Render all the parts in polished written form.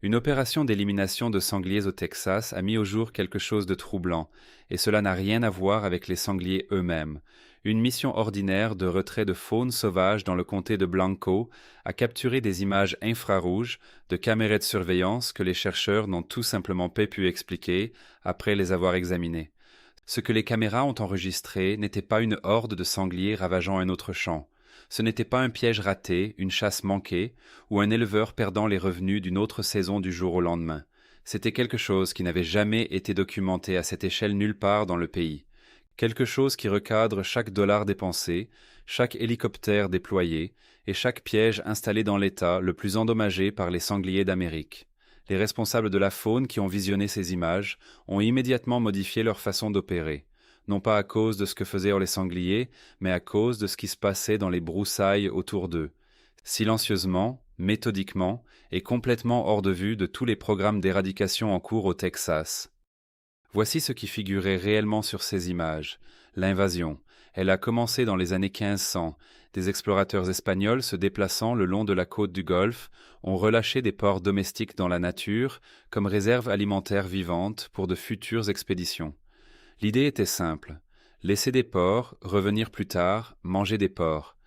Une opération d'élimination de sangliers au Texas a mis au jour quelque chose de troublant, et cela n'a rien à voir avec les sangliers eux-mêmes. Une mission ordinaire de retrait de faune sauvage dans le comté de Blanco a capturé des images infrarouges de caméras de surveillance que les chercheurs n'ont tout simplement pas pu expliquer après les avoir examinées. Ce que les caméras ont enregistré n'était pas une horde de sangliers ravageant un autre champ. Ce n'était pas un piège raté, une chasse manquée, ou un éleveur perdant les revenus d'une autre saison du jour au lendemain. C'était quelque chose qui n'avait jamais été documenté à cette échelle nulle part dans le pays. Quelque chose qui recadre chaque dollar dépensé, chaque hélicoptère déployé, et chaque piège installé dans l'État le plus endommagé par les sangliers d'Amérique. Les responsables de la faune qui ont visionné ces images ont immédiatement modifié leur façon d'opérer, non pas à cause de ce que faisaient les sangliers, mais à cause de ce qui se passait dans les broussailles autour d'eux. Silencieusement, méthodiquement et complètement hors de vue de tous les programmes d'éradication en cours au Texas. Voici ce qui figurait réellement sur ces images. L'invasion. Elle a commencé dans les années 1500. Des explorateurs espagnols se déplaçant le long de la côte du Golfe ont relâché des porcs domestiques dans la nature comme réserve alimentaire vivante pour de futures expéditions. L'idée était simple. Laisser des porcs, revenir plus tard, manger des porcs.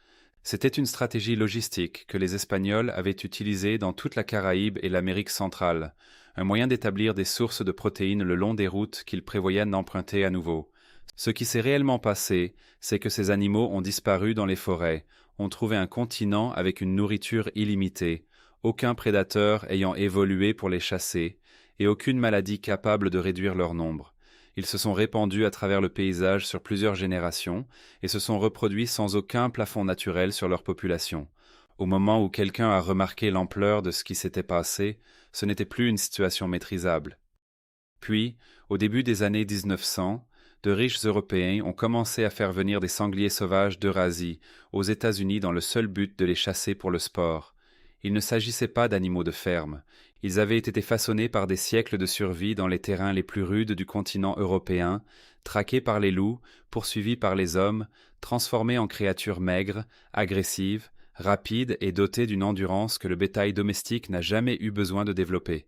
C'était une stratégie logistique que les Espagnols avaient utilisée dans toute la Caraïbe et l'Amérique centrale, un moyen d'établir des sources de protéines le long des routes qu'ils prévoyaient d'emprunter à nouveau. Ce qui s'est réellement passé, c'est que ces animaux ont disparu dans les forêts, ont trouvé un continent avec une nourriture illimitée, aucun prédateur ayant évolué pour les chasser, et aucune maladie capable de réduire leur nombre. Ils se sont répandus à travers le paysage sur plusieurs générations et se sont reproduits sans aucun plafond naturel sur leur population. Au moment où quelqu'un a remarqué l'ampleur de ce qui s'était passé, ce n'était plus une situation maîtrisable. Puis, au début des années 1900, de riches Européens ont commencé à faire venir des sangliers sauvages d'Eurasie aux États-Unis dans le seul but de les chasser pour le sport. Il ne s'agissait pas d'animaux de ferme. Ils avaient été façonnés par des siècles de survie dans les terrains les plus rudes du continent européen, traqués par les loups, poursuivis par les hommes, transformés en créatures maigres, agressives, rapides et dotées d'une endurance que le bétail domestique n'a jamais eu besoin de développer.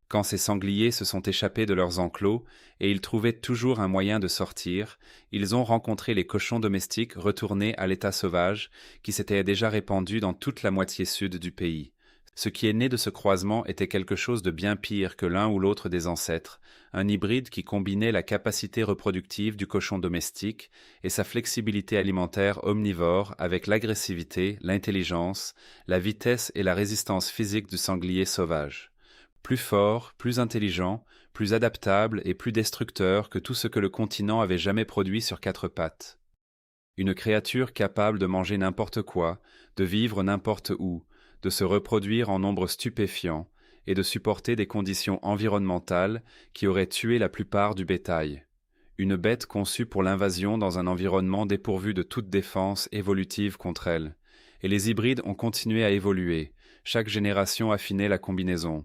Quand ces sangliers se sont échappés de leurs enclos et ils trouvaient toujours un moyen de sortir, ils ont rencontré les cochons domestiques retournés à l'état sauvage qui s'était déjà répandu dans toute la moitié sud du pays. Ce qui est né de ce croisement était quelque chose de bien pire que l'un ou l'autre des ancêtres, un hybride qui combinait la capacité reproductive du cochon domestique et sa flexibilité alimentaire omnivore avec l'agressivité, l'intelligence, la vitesse et la résistance physique du sanglier sauvage. Plus fort, plus intelligent, plus adaptable et plus destructeur que tout ce que le continent avait jamais produit sur quatre pattes. Une créature capable de manger n'importe quoi, de vivre n'importe où, de se reproduire en nombre stupéfiant et de supporter des conditions environnementales qui auraient tué la plupart du bétail. Une bête conçue pour l'invasion dans un environnement dépourvu de toute défense évolutive contre elle. Et les hybrides ont continué à évoluer, chaque génération affinait la combinaison.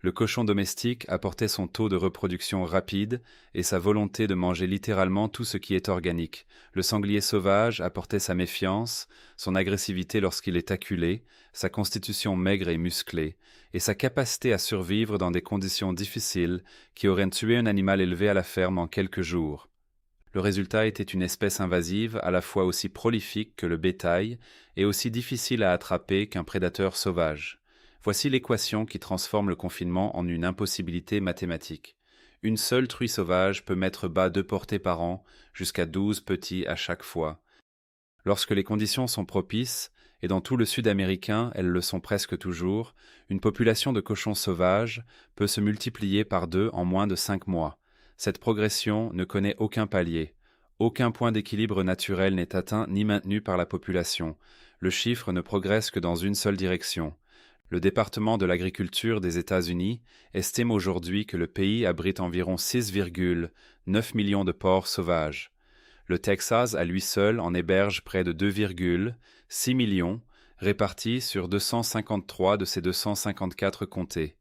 Le cochon domestique apportait son taux de reproduction rapide et sa volonté de manger littéralement tout ce qui est organique. Le sanglier sauvage apportait sa méfiance, son agressivité lorsqu'il est acculé, sa constitution maigre et musclée, et sa capacité à survivre dans des conditions difficiles qui auraient tué un animal élevé à la ferme en quelques jours. Le résultat était une espèce invasive à la fois aussi prolifique que le bétail et aussi difficile à attraper qu'un prédateur sauvage. Voici l'équation qui transforme le confinement en une impossibilité mathématique. Une seule truie sauvage peut mettre bas 2 portées par an, jusqu'à 12 petits à chaque fois. Lorsque les conditions sont propices, et dans tout le sud américain elles le sont presque toujours, une population de cochons sauvages peut se multiplier par 2 en moins de 5 mois. Cette progression ne connaît aucun palier. Aucun point d'équilibre naturel n'est atteint ni maintenu par la population. Le chiffre ne progresse que dans une seule direction. Le département de l'agriculture des États-Unis estime aujourd'hui que le pays abrite environ 6,9 millions de porcs sauvages. Le Texas, à lui seul, en héberge près de 2,6 millions, répartis sur 253 de ses 254 comtés.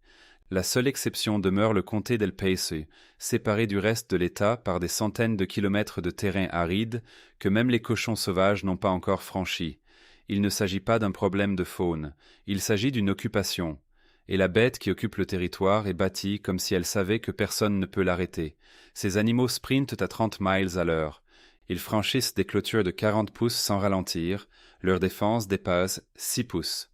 La seule exception demeure le comté d'El Paso, séparé du reste de l'État par des centaines de kilomètres de terrain aride que même les cochons sauvages n'ont pas encore franchi. Il ne s'agit pas d'un problème de faune, il s'agit d'une occupation. et la bête qui occupe le territoire est bâtie comme si elle savait que personne ne peut l'arrêter. Ces animaux sprintent à 30 miles à l'heure. Ils franchissent des clôtures de 40 pouces sans ralentir. Leur défense dépasse 6 pouces.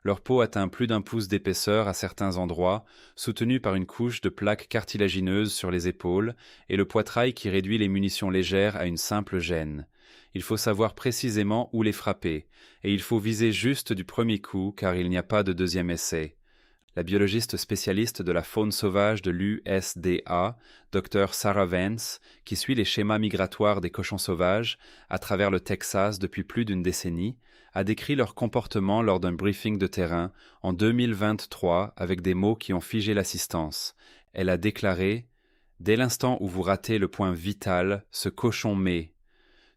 Leur peau atteint plus d'1 pouce d'épaisseur à certains endroits, soutenue par une couche de plaques cartilagineuses sur les épaules et le poitrail qui réduit les munitions légères à une simple gaine. Il faut savoir précisément où les frapper, et il faut viser juste du premier coup car il n'y a pas de deuxième essai. La biologiste spécialiste de la faune sauvage de l'USDA, Dr Sarah Vance, qui suit les schémas migratoires des cochons sauvages à travers le Texas depuis plus d'une décennie, a décrit leur comportement lors d'un briefing de terrain en 2023 avec des mots qui ont figé l'assistance. Elle a déclaré « Dès l'instant où vous ratez le point vital, ce cochon met ».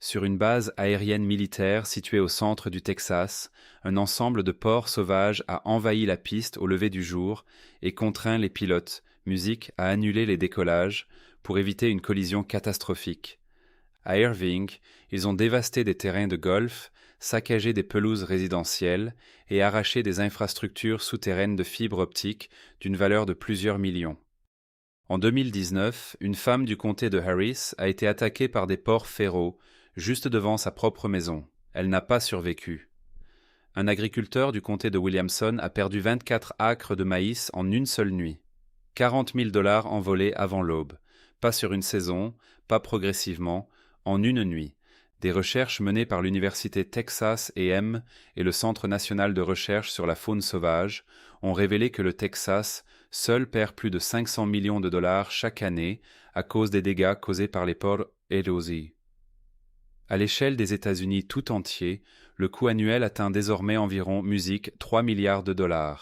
Sur une base aérienne militaire située au centre du Texas, un ensemble de porcs sauvages a envahi la piste au lever du jour et contraint les pilotes, musique, à annuler les décollages pour éviter une collision catastrophique. À Irving, ils ont dévasté des terrains de golf, saccagé des pelouses résidentielles et arraché des infrastructures souterraines de fibres optiques d'une valeur de plusieurs millions. En 2019, une femme du comté de Harris a été attaquée par des porcs féroces juste devant sa propre maison. Elle n'a pas survécu. Un agriculteur du comté de Williamson a perdu 24 acres de maïs en une seule nuit. 40 000 $ envolés avant l'aube. Pas sur une saison, pas progressivement, en une nuit. Des recherches menées par l'université Texas A&M et le Centre national de recherche sur la faune sauvage ont révélé que le Texas seul perd plus de 500 millions de $ chaque année à cause des dégâts causés par les porcs érosés. À l'échelle des États-Unis tout entier, le coût annuel atteint désormais environ 3 milliards de $.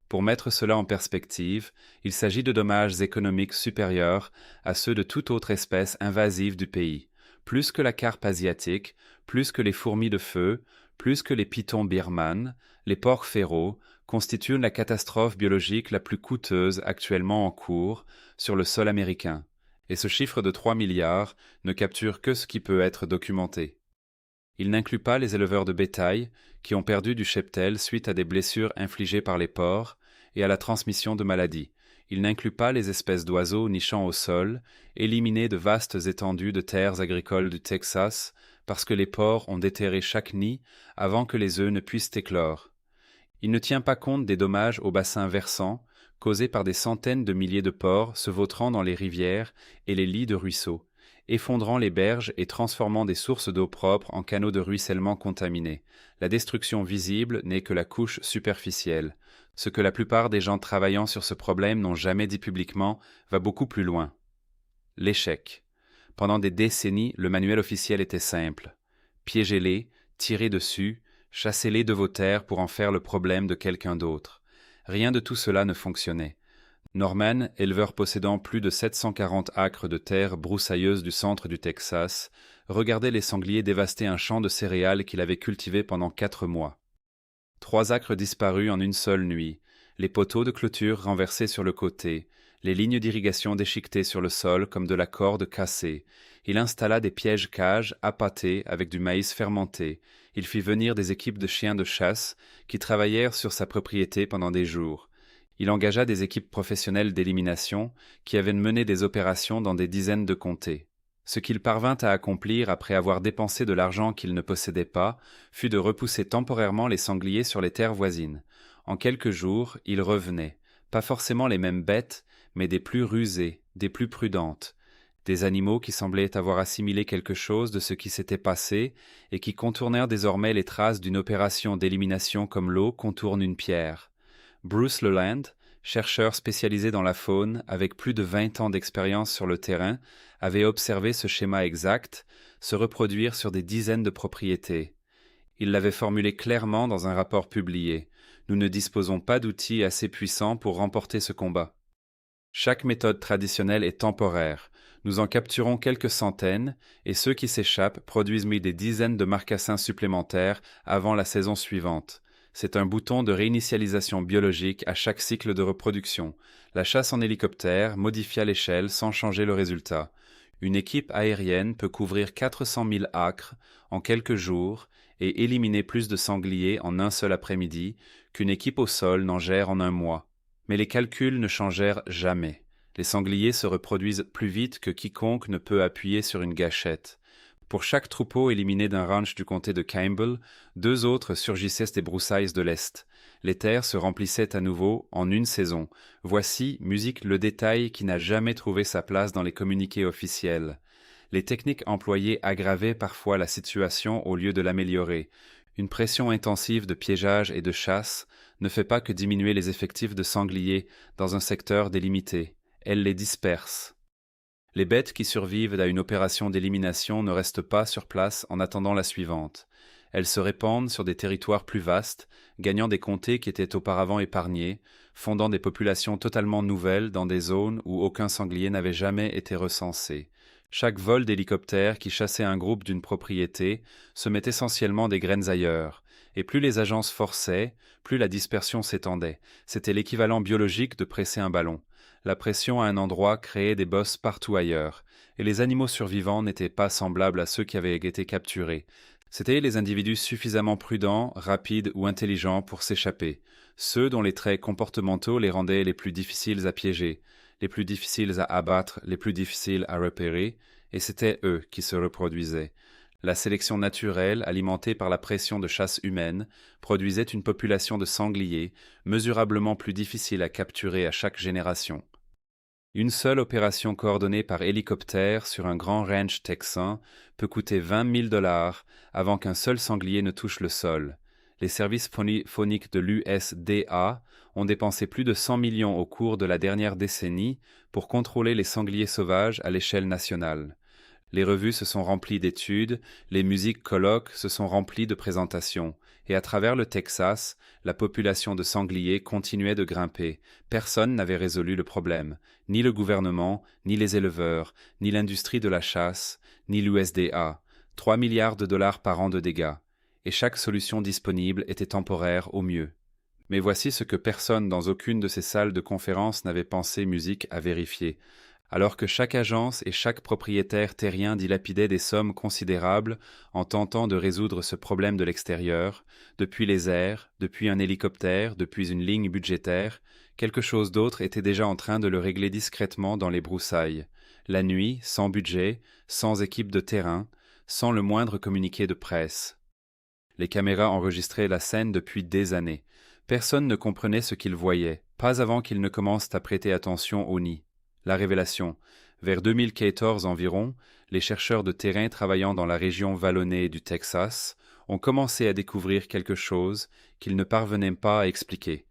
Pour mettre cela en perspective, il s'agit de dommages économiques supérieurs à ceux de toute autre espèce invasive du pays, plus que la carpe asiatique, plus que les fourmis de feu, plus que les pythons birmanes, les porcs féroces constituent la catastrophe biologique la plus coûteuse actuellement en cours sur le sol américain. Et ce chiffre de 3 milliards ne capture que ce qui peut être documenté. Il n'inclut pas les éleveurs de bétail qui ont perdu du cheptel suite à des blessures infligées par les porcs et à la transmission de maladies. Il n'inclut pas les espèces d'oiseaux nichant au sol, éliminés de vastes étendues de terres agricoles du Texas parce que les porcs ont déterré chaque nid avant que les œufs ne puissent éclore. Il ne tient pas compte des dommages aux bassins versants causés par des centaines de milliers de porcs se vautrant dans les rivières et les lits de ruisseaux, effondrant les berges et transformant des sources d'eau propre en canaux de ruissellement contaminés. La destruction visible n'est que la couche superficielle. Ce que la plupart des gens travaillant sur ce problème n'ont jamais dit publiquement va beaucoup plus loin. L'échec. Pendant des décennies, le manuel officiel était simple. Piégez-les, tirez dessus, chassez-les de vos terres pour en faire le problème de quelqu'un d'autre. Rien de tout cela ne fonctionnait. Norman, éleveur possédant plus de 740 acres de terre broussailleuse du centre du Texas, regardait les sangliers dévaster un champ de céréales qu'il avait cultivé pendant 4 mois. 3 acres disparus en une seule nuit, les poteaux de clôture renversés sur le côté, les lignes d'irrigation déchiquetées sur le sol comme de la corde cassée. Il installa des pièges-cages appâtés avec du maïs fermenté. Il fit venir des équipes de chiens de chasse qui travaillèrent sur sa propriété pendant des jours. Il engagea des équipes professionnelles d'élimination qui avaient mené des opérations dans des dizaines de comtés. Ce qu'il parvint à accomplir après avoir dépensé de l'argent qu'il ne possédait pas fut de repousser temporairement les sangliers sur les terres voisines. En quelques jours, ils revenaient, pas forcément les mêmes bêtes, mais des plus rusées, des plus prudentes, des animaux qui semblaient avoir assimilé quelque chose de ce qui s'était passé et qui contournèrent désormais les traces d'une opération d'élimination comme l'eau contourne une pierre. Bruce Leland, chercheur spécialisé dans la faune avec plus de 20 ans d'expérience sur le terrain, avait observé ce schéma exact se reproduire sur des dizaines de propriétés. Il l'avait formulé clairement dans un rapport publié. Nous ne disposons pas d'outils assez puissants pour remporter ce combat. Chaque méthode traditionnelle est temporaire. Nous en capturons quelques centaines et ceux qui s'échappent produisent des dizaines de marcassins supplémentaires avant la saison suivante. C'est un bouton de réinitialisation biologique à chaque cycle de reproduction. La chasse en hélicoptère modifia l'échelle sans changer le résultat. Une équipe aérienne peut couvrir 400 000 acres en quelques jours et éliminer plus de sangliers en un seul après-midi qu'une équipe au sol n'en gère en un mois. Mais les calculs ne changèrent jamais. Les sangliers se reproduisent plus vite que quiconque ne peut appuyer sur une gâchette. Pour chaque troupeau éliminé d'un ranch du comté de Campbell, 2 autres surgissaient des broussailles de l'Est. Les terres se remplissaient à nouveau en une saison. Voici, musique, le détail qui n'a jamais trouvé sa place dans les communiqués officiels. Les techniques employées aggravaient parfois la situation au lieu de l'améliorer. Une pression intensive de piégeage et de chasse ne fait pas que diminuer les effectifs de sangliers dans un secteur délimité. Elle les disperse. Les bêtes qui survivent à une opération d'élimination ne restent pas sur place en attendant la suivante. Elles se répandent sur des territoires plus vastes, gagnant des comtés qui étaient auparavant épargnés, fondant des populations totalement nouvelles dans des zones où aucun sanglier n'avait jamais été recensé. Chaque vol d'hélicoptère qui chassait un groupe d'une propriété semait essentiellement des graines ailleurs, et plus les agences forçaient, plus la dispersion s'étendait. C'était l'équivalent biologique de presser un ballon. La pression à un endroit créait des bosses partout ailleurs, et les animaux survivants n'étaient pas semblables à ceux qui avaient été capturés. C'étaient les individus suffisamment prudents, rapides ou intelligents pour s'échapper, ceux dont les traits comportementaux les rendaient les plus difficiles à piéger, les plus difficiles à abattre, les plus difficiles à repérer, et c'étaient eux qui se reproduisaient. La sélection naturelle, alimentée par la pression de chasse humaine, produisait une population de sangliers mesurablement plus difficile à capturer à chaque génération. Une seule opération coordonnée par hélicoptère sur un grand ranch texan peut coûter 20 000 $ avant qu'un seul sanglier ne touche le sol. Les services phoniques de l'USDA ont dépensé plus de 100 millions au cours de la dernière décennie pour contrôler les sangliers sauvages à l'échelle nationale. Les revues se sont remplies d'études, les musiques colloques se sont remplies de présentations, et à travers le Texas, la population de sangliers continuait de grimper. Personne n'avait résolu le problème, ni le gouvernement, ni les éleveurs, ni l'industrie de la chasse, ni l'USDA. 3 milliards de dollars par an de dégâts, et chaque solution disponible était temporaire au mieux. Mais voici ce que personne dans aucune de ces salles de conférence n'avait pensé musique à vérifier. Alors que chaque agence et chaque propriétaire terrien dilapidait des sommes considérables en tentant de résoudre ce problème de l'extérieur, depuis les airs, depuis un hélicoptère, depuis une ligne budgétaire, quelque chose d'autre était déjà en train de le régler discrètement dans les broussailles. La nuit, sans budget, sans équipe de terrain, sans le moindre communiqué de presse. Les caméras enregistraient la scène depuis des années. Personne ne comprenait ce qu'ils voyaient, pas avant qu'ils ne commencent à prêter attention au nid. La révélation. Vers 2014 environ, les chercheurs de terrain travaillant dans la région vallonnée du Texas ont commencé à découvrir quelque chose qu'ils ne parvenaient pas à expliquer.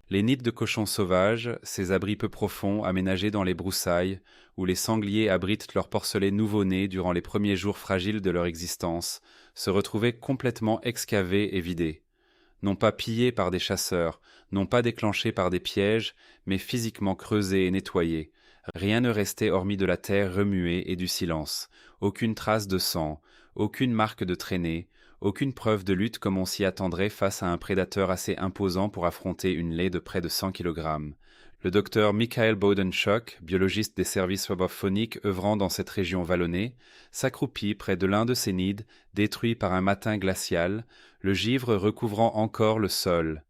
Les nids de cochons sauvages, ces abris peu profonds aménagés dans les broussailles, où les sangliers abritent leurs porcelets nouveau-nés durant les premiers jours fragiles de leur existence, se retrouvaient complètement excavés et vidés. Non pas pillés par des chasseurs, non pas déclenchés par des pièges, mais physiquement creusés et nettoyés. Rien ne restait hormis de la terre remuée et du silence. Aucune trace de sang, aucune marque de traînée, aucune preuve de lutte comme on s'y attendrait face à un prédateur assez imposant pour affronter une laie de près de 100 kg. Le docteur Michael Bodenschuk, biologiste des services phoniques œuvrant dans cette région vallonnée, s'accroupit près de l'un de ces nids, détruits par un matin glacial, le givre recouvrant encore le sol.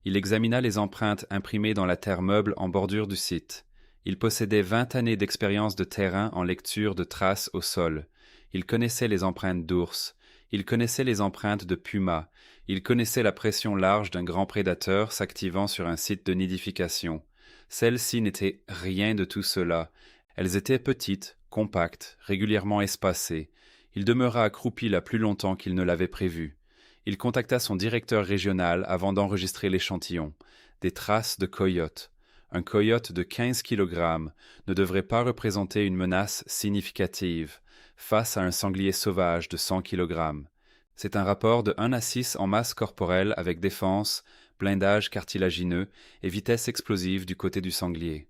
Il examina les empreintes imprimées dans la terre meuble en bordure du site. Il possédait 20 années d'expérience de terrain en lecture de traces au sol. Il connaissait les empreintes d'ours. Il connaissait les empreintes de pumas. Il connaissait la pression large d'un grand prédateur s'activant sur un site de nidification. Celles-ci n'étaient rien de tout cela. Elles étaient petites, compactes, régulièrement espacées. Il demeura accroupi là plus longtemps qu'il ne l'avait prévu. Il contacta son directeur régional avant d'enregistrer l'échantillon. Des traces de coyotes. Un coyote de 15 kg ne devrait pas représenter une menace significative face à un sanglier sauvage de 100 kg. C'est un rapport de 1 à 6 en masse corporelle avec défense, blindage cartilagineux et vitesse explosive du côté du sanglier.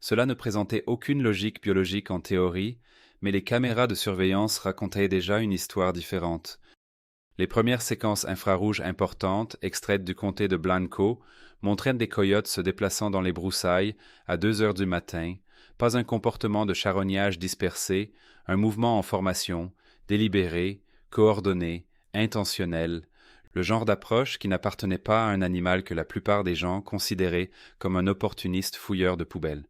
Cela ne présentait aucune logique biologique en théorie, mais les caméras de surveillance racontaient déjà une histoire différente. Les premières séquences infrarouges importantes, extraites du comté de Blanco, montraient des coyotes se déplaçant dans les broussailles à 2 heures du matin, pas un comportement de charognage dispersé, un mouvement en formation, délibéré, coordonné, intentionnel. Le genre d'approche qui n'appartenait pas à un animal que la plupart des gens considéraient comme un opportuniste fouilleur de poubelles.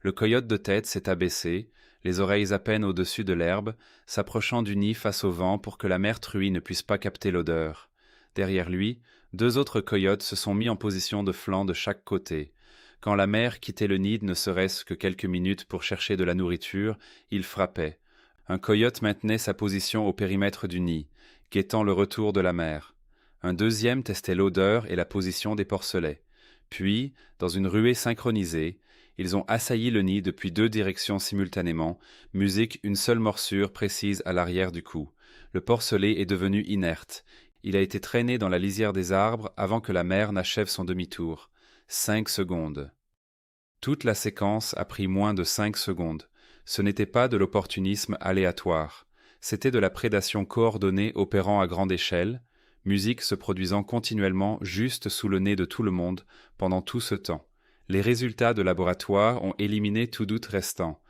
Le coyote de tête s'est abaissé, les oreilles à peine au-dessus de l'herbe, s'approchant du nid face au vent pour que la mère truie ne puisse pas capter l'odeur. Derrière lui, deux autres coyotes se sont mis en position de flanc de chaque côté. Quand la mère quittait le nid ne serait-ce que quelques minutes pour chercher de la nourriture, il frappait. Un coyote maintenait sa position au périmètre du nid, guettant le retour de la mère. Un deuxième testait l'odeur et la position des porcelets. Puis, dans une ruée synchronisée, ils ont assailli le nid depuis deux directions simultanément, musique une seule morsure précise à l'arrière du cou. Le porcelet est devenu inerte. Il a été traîné dans la lisière des arbres avant que la mère n'achève son demi-tour. 5 secondes. Toute la séquence a pris moins de 5 secondes. Ce n'était pas de l'opportunisme aléatoire. C'était de la prédation coordonnée opérant à grande échelle, musique se produisant continuellement juste sous le nez de tout le monde pendant tout ce temps. Les résultats de laboratoire ont éliminé tout doute restant.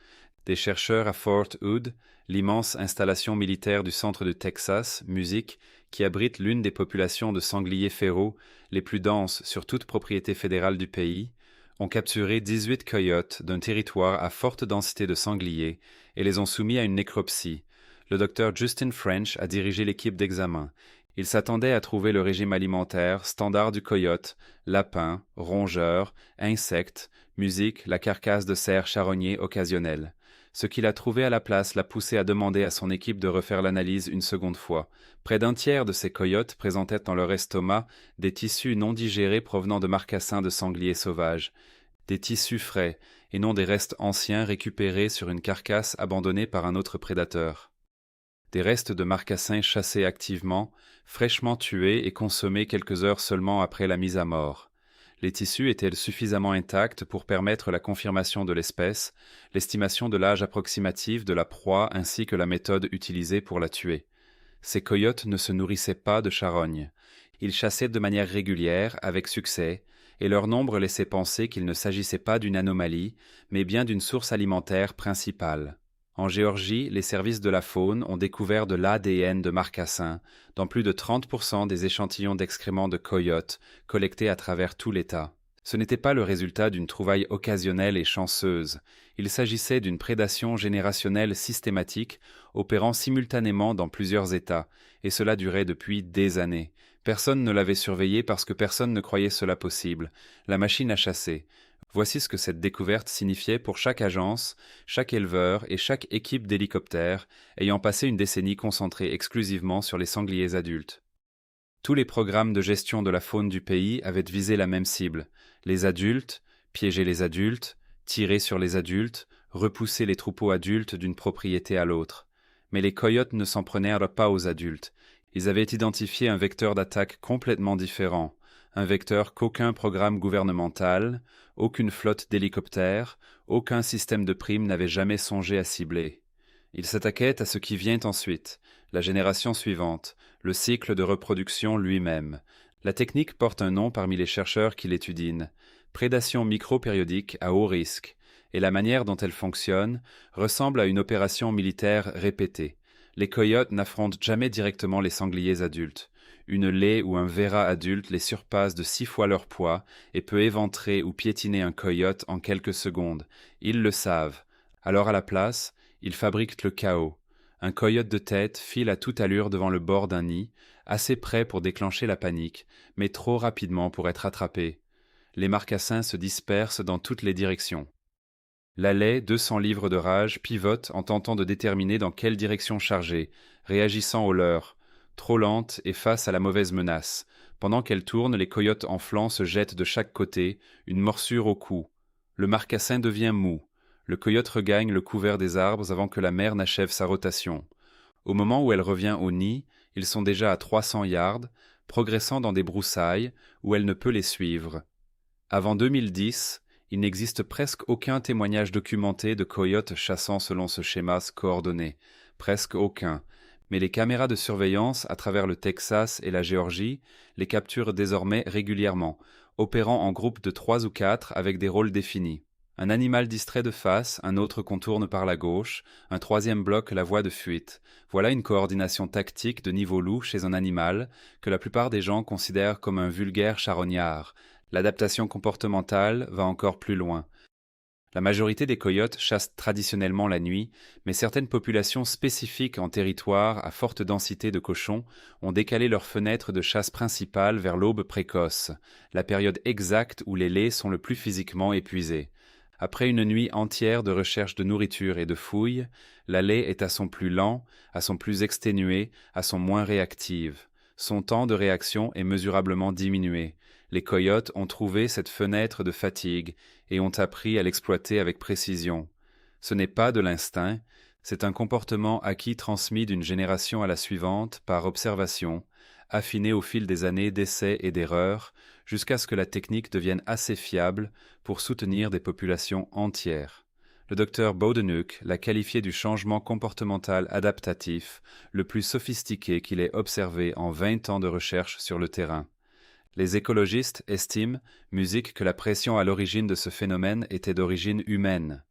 Des chercheurs à Fort Hood, l'immense installation militaire du centre de Texas, musique, qui abrite l'une des populations de sangliers férods les plus denses sur toute propriété fédérale du pays, ont capturé 18 coyotes d'un territoire à forte densité de sangliers et les ont soumis à une nécropsie. Le docteur Justin French a dirigé l'équipe d'examen. Il s'attendait à trouver le régime alimentaire standard du coyote, lapin, rongeur, insectes, musique, la carcasse de cerf charognée occasionnelle. Ce qu'il a trouvé à la place l'a poussé à demander à son équipe de refaire l'analyse une seconde fois. Près d'un tiers de ces coyotes présentaient dans leur estomac des tissus non digérés provenant de marcassins de sangliers sauvages, des tissus frais et non des restes anciens récupérés sur une carcasse abandonnée par un autre prédateur. Des restes de marcassins chassés activement, fraîchement tués et consommés quelques heures seulement après la mise à mort. Les tissus étaient suffisamment intacts pour permettre la confirmation de l'espèce, l'estimation de l'âge approximatif de la proie ainsi que la méthode utilisée pour la tuer. Ces coyotes ne se nourrissaient pas de charognes. Ils chassaient de manière régulière, avec succès, et leur nombre laissait penser qu'il ne s'agissait pas d'une anomalie, mais bien d'une source alimentaire principale. En Géorgie, les services de la faune ont découvert de l'ADN de marcassins dans plus de 30% des échantillons d'excréments de coyotes collectés à travers tout l'État. Ce n'était pas le résultat d'une trouvaille occasionnelle et chanceuse. Il s'agissait d'une prédation générationnelle systématique opérant simultanément dans plusieurs États, et cela durait depuis des années. Personne ne l'avait surveillé parce que personne ne croyait cela possible. La machine à chasser. Voici ce que cette découverte signifiait pour chaque agence, chaque éleveur et chaque équipe d'hélicoptères ayant passé une décennie concentrée exclusivement sur les sangliers adultes. Tous les programmes de gestion de la faune du pays avaient visé la même cible, les adultes, piéger les adultes, tirer sur les adultes, repousser les troupeaux adultes d'une propriété à l'autre. Mais les coyotes ne s'en prenaient pas aux adultes. Ils avaient identifié un vecteur d'attaque complètement différent, un vecteur qu'aucun programme gouvernemental, aucune flotte d'hélicoptères, aucun système de primes n'avait jamais songé à cibler. Ils s'attaquaient à ce qui vient ensuite, la génération suivante, le cycle de reproduction lui-même. La technique porte un nom parmi les chercheurs qui l'étudient, prédation micro-périodique à haut risque, et la manière dont elle fonctionne ressemble à une opération militaire répétée. Les coyotes n'affrontent jamais directement les sangliers adultes. Une laie ou un verra adulte les surpasse de 6 fois leur poids et peut éventrer ou piétiner un coyote en quelques secondes. Ils le savent. Alors à la place, ils fabriquent le chaos. Un coyote de tête file à toute allure devant le bord d'un nid, assez près pour déclencher la panique, mais trop rapidement pour être attrapé. Les marcassins se dispersent dans toutes les directions. La laie, 200 livres de rage, pivote en tentant de déterminer dans quelle direction charger, réagissant au leurre. Trop lente et face à la mauvaise menace. Pendant qu'elle tourne, les coyotes en flanc se jettent de chaque côté, une morsure au cou. Le marcassin devient mou. Le coyote regagne le couvert des arbres avant que la mère n'achève sa rotation. Au moment où elle revient au nid, ils sont déjà à 300 yards, progressant dans des broussailles où elle ne peut les suivre. Avant 2010, il n'existe presque aucun témoignage documenté de coyotes chassant selon ce schéma coordonné. Presque aucun. Mais les caméras de surveillance à travers le Texas et la Géorgie les capturent désormais régulièrement, opérant en groupe de 3 ou 4 avec des rôles définis. Un animal distrait de face, un autre contourne par la gauche, un troisième bloque la voie de fuite. Voilà une coordination tactique de niveau loup chez un animal que la plupart des gens considèrent comme un vulgaire charognard. L'adaptation comportementale va encore plus loin. La majorité des coyotes chassent traditionnellement la nuit, mais certaines populations spécifiques en territoire à forte densité de cochons ont décalé leur fenêtre de chasse principale vers l'aube précoce, la période exacte où les laits sont le plus physiquement épuisés. Après une nuit entière de recherche de nourriture et de fouilles, la laie est à son plus lent, à son plus exténué, à son moins réactive. Son temps de réaction est mesurablement diminué. Les coyotes ont trouvé cette fenêtre de fatigue et ont appris à l'exploiter avec précision. Ce n'est pas de l'instinct, c'est un comportement acquis transmis d'une génération à la suivante par observation, affiné au fil des années d'essais et d'erreurs, jusqu'à ce que la technique devienne assez fiable pour soutenir des populations entières. Le docteur Bodenhoek l'a qualifié du changement comportemental adaptatif le plus sophistiqué qu'il ait observé en 20 ans de recherche sur le terrain. Les écologistes estiment, musique, que la pression à l'origine de ce phénomène était d'origine humaine.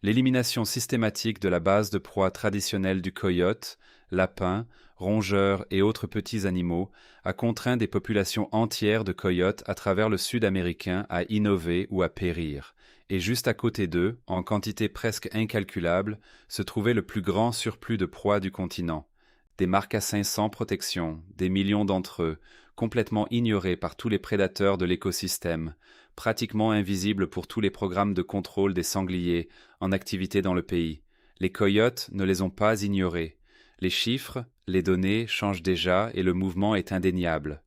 L'élimination systématique de la base de proie traditionnelle du coyote, lapins, rongeurs et autres petits animaux a contraint des populations entières de coyotes à travers le sud américain à innover ou à périr. Et juste à côté d'eux, en quantité presque incalculable, se trouvait le plus grand surplus de proie du continent. Des marcassins sans protection, des millions d'entre eux, complètement ignorés par tous les prédateurs de l'écosystème, pratiquement invisibles pour tous les programmes de contrôle des sangliers en activité dans le pays. Les coyotes ne les ont pas ignorés. Les chiffres, les données changent déjà et le mouvement est indéniable.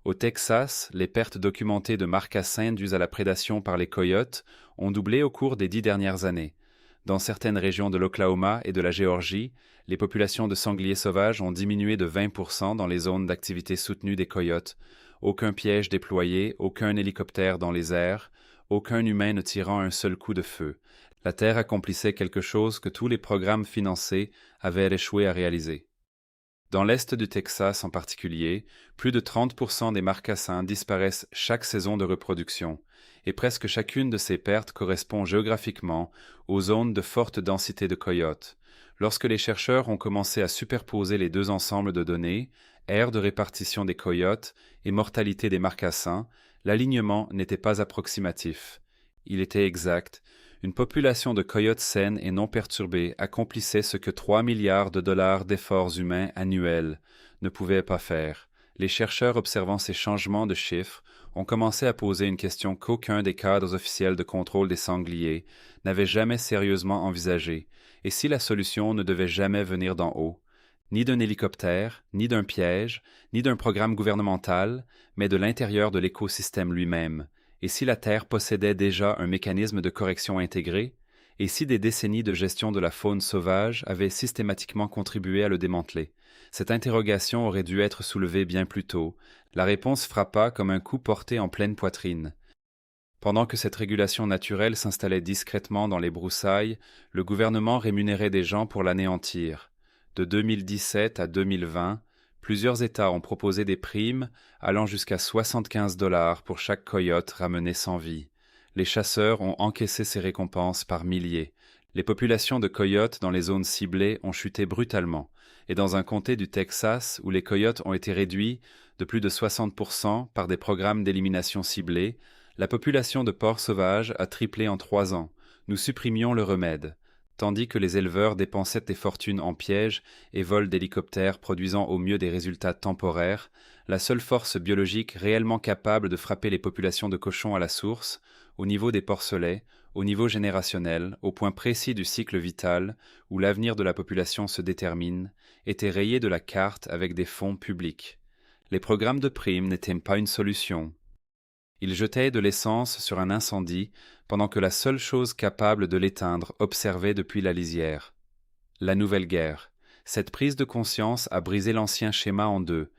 Au Texas, les pertes documentées de marcassins dues à la prédation par les coyotes ont doublé au cours des 10 dernières années. Dans certaines régions de l'Oklahoma et de la Géorgie, les populations de sangliers sauvages ont diminué de 20% dans les zones d'activité soutenue des coyotes. Aucun piège déployé, aucun hélicoptère dans les airs, aucun humain ne tirant un seul coup de feu. La Terre accomplissait quelque chose que tous les programmes financés avaient échoué à réaliser. Dans l'est du Texas en particulier, plus de 30% des marcassins disparaissent chaque saison de reproduction, et presque chacune de ces pertes correspond géographiquement aux zones de forte densité de coyotes. Lorsque les chercheurs ont commencé à superposer les deux ensembles de données, aire de répartition des coyotes et mortalité des marcassins, l'alignement n'était pas approximatif. Il était exact. Une population de coyotes saines et non perturbées accomplissait ce que 3 milliards de dollars d'efforts humains annuels ne pouvaient pas faire. Les chercheurs observant ces changements de chiffres ont commencé à poser une question qu'aucun des cadres officiels de contrôle des sangliers n'avait jamais sérieusement envisagée, et si la solution ne devait jamais venir d'en haut, ni d'un hélicoptère, ni d'un piège, ni d'un programme gouvernemental, mais de l'intérieur de l'écosystème lui-même. Et si la Terre possédait déjà un mécanisme de correction intégré, et si des décennies de gestion de la faune sauvage avaient systématiquement contribué à le démanteler? Cette interrogation aurait dû être soulevée bien plus tôt. La réponse frappa comme un coup porté en pleine poitrine. Pendant que cette régulation naturelle s'installait discrètement dans les broussailles, le gouvernement rémunérait des gens pour l'anéantir. De 2017 à 2020, plusieurs États ont proposé des primes allant jusqu'à 75 $ pour chaque coyote ramené sans vie. Les chasseurs ont encaissé ces récompenses par milliers. Les populations de coyotes dans les zones ciblées ont chuté brutalement, et dans un comté du Texas où les coyotes ont été réduits de plus de 60% par des programmes d'élimination ciblés, la population de porcs sauvages a triplé en 3 ans. Nous supprimions le remède. Tandis que les éleveurs dépensaient des fortunes en pièges et vols d'hélicoptères produisant au mieux des résultats temporaires, la seule force biologique réellement capable de frapper les populations de cochons à la source, au niveau des porcelets, au niveau générationnel, au point précis du cycle vital, où l'avenir de la population se détermine, était rayée de la carte avec des fonds publics. Les programmes de primes n'étaient pas une solution. Ils jetaient de l'essence sur un incendie pendant que la seule chose capable de l'éteindre observait depuis la lisière. La nouvelle guerre. Cette prise de conscience a brisé l'ancien schéma en deux.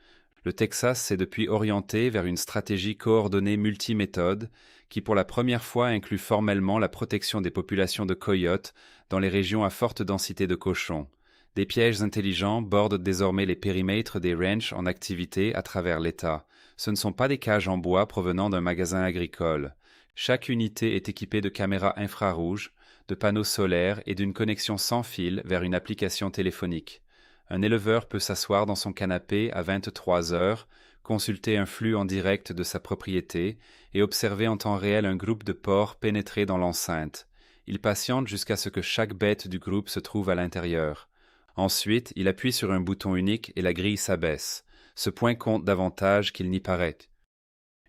Le Texas s'est depuis orienté vers une stratégie coordonnée multiméthode qui pour la première fois inclut formellement la protection des populations de coyotes dans les régions à forte densité de cochons. Des pièges intelligents bordent désormais les périmètres des ranchs en activité à travers l'État. Ce ne sont pas des cages en bois provenant d'un magasin agricole. Chaque unité est équipée de caméras infrarouges, de panneaux solaires et d'une connexion sans fil vers une application téléphonique. Un éleveur peut s'asseoir dans son canapé à 23 heures, consulter un flux en direct de sa propriété et observer en temps réel un groupe de porcs pénétrer dans l'enceinte. Il patiente jusqu'à ce que chaque bête du groupe se trouve à l'intérieur. Ensuite, il appuie sur un bouton unique et la grille s'abaisse. Ce point compte davantage qu'il n'y paraît.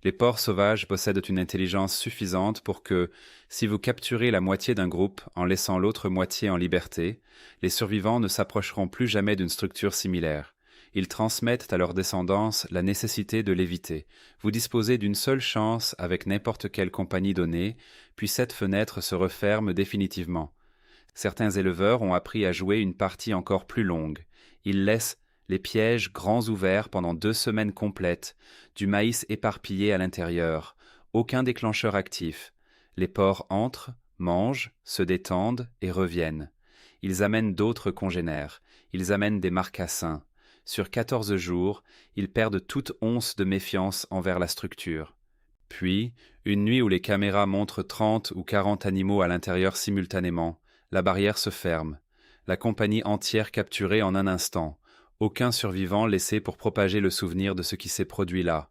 Les porcs sauvages possèdent une intelligence suffisante pour que, si vous capturez la moitié d'un groupe en laissant l'autre moitié en liberté, les survivants ne s'approcheront plus jamais d'une structure similaire. Ils transmettent à leur descendance la nécessité de l'éviter. Vous disposez d'une seule chance avec n'importe quelle compagnie donnée, puis cette fenêtre se referme définitivement. Certains éleveurs ont appris à jouer une partie encore plus longue. Ils laissent les pièges grands ouverts pendant 2 semaines complètes, du maïs éparpillé à l'intérieur, aucun déclencheur actif. Les porcs entrent, mangent, se détendent et reviennent. Ils amènent d'autres congénères, ils amènent des marcassins. Sur 14 jours, ils perdent toute once de méfiance envers la structure. Puis, une nuit où les caméras montrent 30 ou 40 animaux à l'intérieur simultanément, la barrière se ferme. La compagnie entière capturée en un instant. Aucun survivant laissé pour propager le souvenir de ce qui s'est produit là.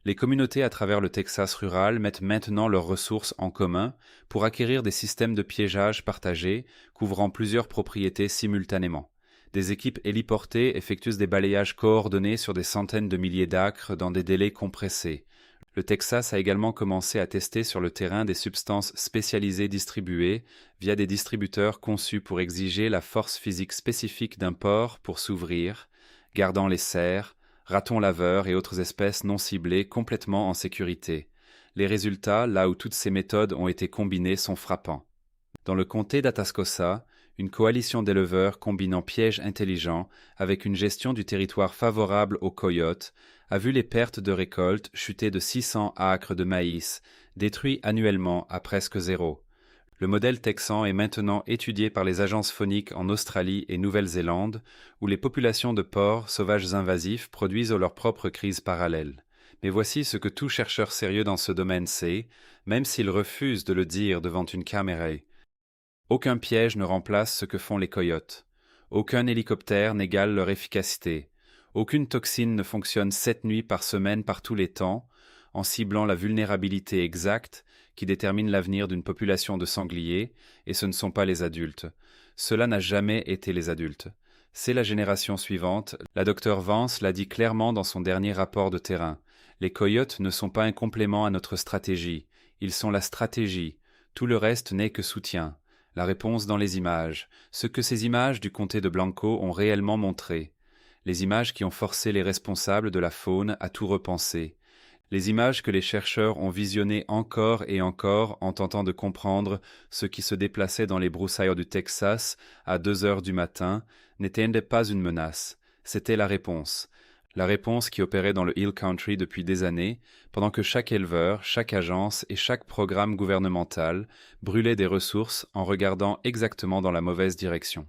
Les communautés à travers le Texas rural mettent maintenant leurs ressources en commun pour acquérir des systèmes de piégeage partagés couvrant plusieurs propriétés simultanément. Des équipes héliportées effectuent des balayages coordonnés sur des centaines de milliers d'acres dans des délais compressés. Le Texas a également commencé à tester sur le terrain des substances spécialisées distribuées via des distributeurs conçus pour exiger la force physique spécifique d'un porc pour s'ouvrir, gardant les cerfs, ratons laveurs et autres espèces non ciblées complètement en sécurité. Les résultats, là où toutes ces méthodes ont été combinées, sont frappants. Dans le comté d'Atascosa, une coalition d'éleveurs combinant pièges intelligents avec une gestion du territoire favorable aux coyotes a vu les pertes de récolte chuter de 600 acres de maïs, détruits annuellement à presque zéro. Le modèle texan est maintenant étudié par les agences fauniques en Australie et Nouvelle-Zélande, où les populations de porcs sauvages invasifs produisent leurs propres crises parallèles. Mais voici ce que tout chercheur sérieux dans ce domaine sait, même s'il refuse de le dire devant une caméra. Aucun piège ne remplace ce que font les coyotes. Aucun hélicoptère n'égale leur efficacité. Aucune toxine ne fonctionne 7 nuits par semaine par tous les temps, en ciblant la vulnérabilité exacte qui détermine l'avenir d'une population de sangliers, et ce ne sont pas les adultes. Cela n'a jamais été les adultes. C'est la génération suivante. La Dr Vance l'a dit clairement dans son dernier rapport de terrain. Les coyotes ne sont pas un complément à notre stratégie. Ils sont la stratégie. Tout le reste n'est que soutien. La réponse dans les images. Ce que ces images du comté de Blanco ont réellement montré. Les images qui ont forcé les responsables de la faune à tout repenser. Les images que les chercheurs ont visionnées encore et encore en tentant de comprendre ce qui se déplaçait dans les broussailles du Texas à 2 heures du matin n'étaient pas une menace, c'était la réponse. La réponse qui opérait dans le Hill Country depuis des années, pendant que chaque éleveur, chaque agence et chaque programme gouvernemental brûlait des ressources en regardant exactement dans la mauvaise direction.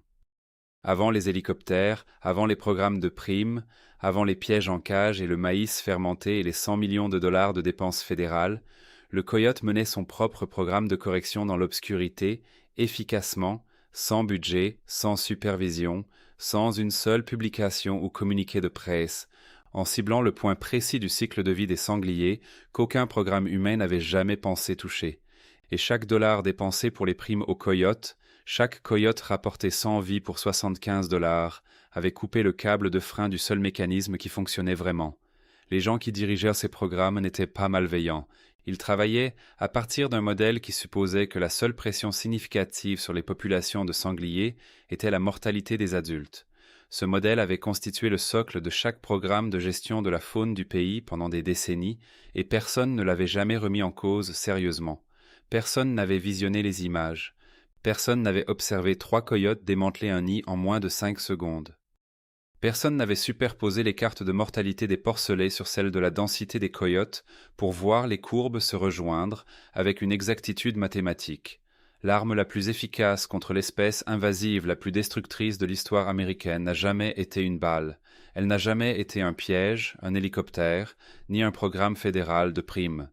Avant les hélicoptères, avant les programmes de primes, avant les pièges en cage et le maïs fermenté et les 100 millions de dollars de dépenses fédérales, le coyote menait son propre programme de correction dans l'obscurité, efficacement, sans budget, sans supervision, sans une seule publication ou communiqué de presse, en ciblant le point précis du cycle de vie des sangliers qu'aucun programme humain n'avait jamais pensé toucher. Et chaque dollar dépensé pour les primes aux coyotes, chaque coyote rapporté 100 vies pour 75 $, avait coupé le câble de frein du seul mécanisme qui fonctionnait vraiment. Les gens qui dirigeaient ces programmes n'étaient pas malveillants. Ils travaillaient à partir d'un modèle qui supposait que la seule pression significative sur les populations de sangliers était la mortalité des adultes. Ce modèle avait constitué le socle de chaque programme de gestion de la faune du pays pendant des décennies et personne ne l'avait jamais remis en cause sérieusement. Personne n'avait visionné les images. Personne n'avait observé 3 coyotes démanteler un nid en moins de 5 secondes. Personne n'avait superposé les cartes de mortalité des porcelets sur celles de la densité des coyotes pour voir les courbes se rejoindre avec une exactitude mathématique. L'arme la plus efficace contre l'espèce invasive la plus destructrice de l'histoire américaine n'a jamais été une balle. Elle n'a jamais été un piège, un hélicoptère, ni un programme fédéral de primes.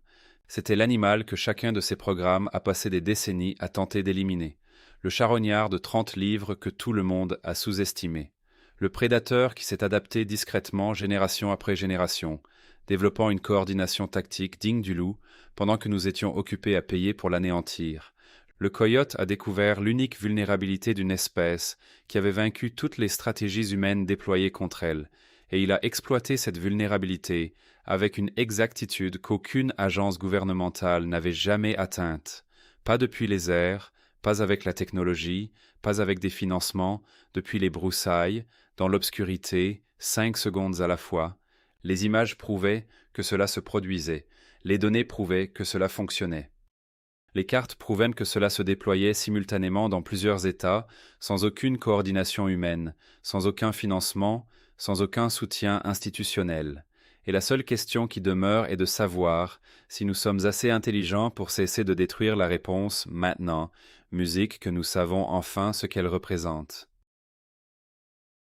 C'était l'animal que chacun de ces programmes a passé des décennies à tenter d'éliminer. Le charognard de 30 livres que tout le monde a sous-estimé. Le prédateur qui s'est adapté discrètement génération après génération, développant une coordination tactique digne du loup pendant que nous étions occupés à payer pour l'anéantir. Le coyote a découvert l'unique vulnérabilité d'une espèce qui avait vaincu toutes les stratégies humaines déployées contre elle, et il a exploité cette vulnérabilité avec une exactitude qu'aucune agence gouvernementale n'avait jamais atteinte. Pas depuis les airs, pas avec la technologie, pas avec des financements, depuis les broussailles, dans l'obscurité, 5 secondes à la fois. Les images prouvaient que cela se produisait, les données prouvaient que cela fonctionnait. Les cartes prouvaient que cela se déployait simultanément dans plusieurs États, sans aucune coordination humaine, sans aucun financement, sans aucun soutien institutionnel. Et la seule question qui demeure est de savoir si nous sommes assez intelligents pour cesser de détruire la réponse maintenant, musique que nous savons enfin ce qu'elle représente.